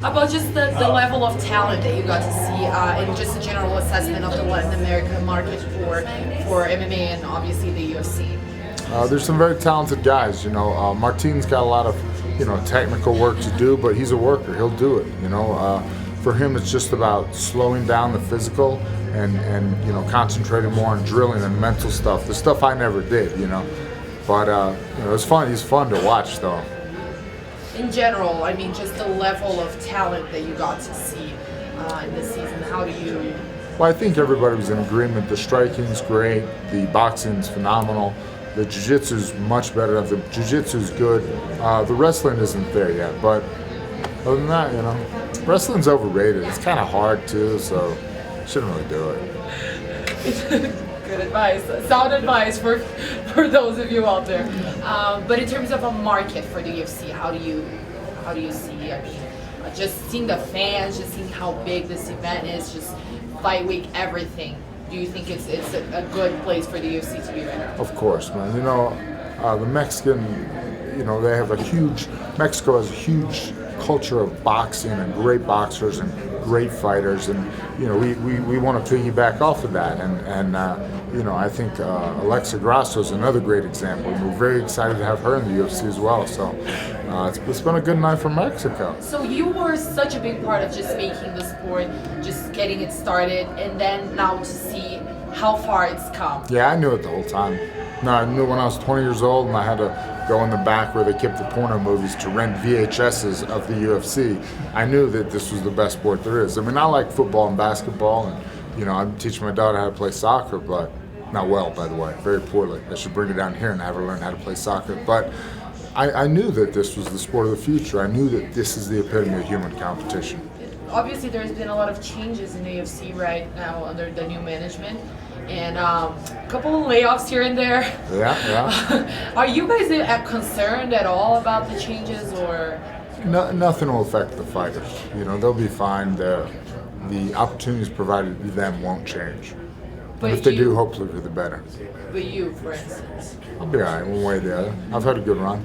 About just the level of talent that you got to see and just a general assessment of the Latin American market for MMA and obviously the UFC. There's some very talented guys. Martin's got a lot of technical work to do, but he's a worker. He'll do it. For him, it's just about slowing down the physical and concentrating more on drilling and mental stuff. The stuff I never did. But it's fun. He's fun to watch, though. In general, I mean, just the level of talent that you got to see in this season. How do you? Well, I think everybody was in agreement. The striking's great. The boxing's phenomenal. The jiu-jitsu's much better. The jiu-jitsu's good. The wrestling isn't there yet. But other than that, wrestling's overrated. It's kind of hard too, so shouldn't really do it. Good advice, sound advice for those of you out there. But in terms of a market for the UFC, how do you see? I mean, just seeing the fans, just seeing how big this event is, just fight week, everything. Do you think it's a good place for the UFC to be right now? Of course, man. The Mexican, they have Mexico has a huge culture of boxing and great boxers and great fighters, and we want to piggyback off of that, and I think Alexa Grasso is another great example. We're very excited to have her in the UFC as well. So it's been a good night for Mexico. So you were such a big part of just making the sport, just getting it started, and then now to see how far it's come. Yeah, I knew it the whole time. No, I knew when I was 20 years old and I had to go in the back where they kept the porno movies to rent VHSs of the UFC. I knew that this was the best sport there is. I mean, I like football and basketball, and I'm teaching my daughter how to play soccer, but not well, by the way, very poorly. I should bring her down here and have her learn how to play soccer. But I knew that this was the sport of the future. I knew that this is the epitome of human competition. Obviously, there's been a lot of changes in the UFC right now under the new management, and a couple of layoffs here and there. Yeah. Are you guys concerned at all about the changes, or? No, nothing will affect the fighters. They'll be fine. The opportunities provided to them won't change. But if they do, hopefully for the better. But you, for instance? I'll be all right, one way or the other. I've had a good run.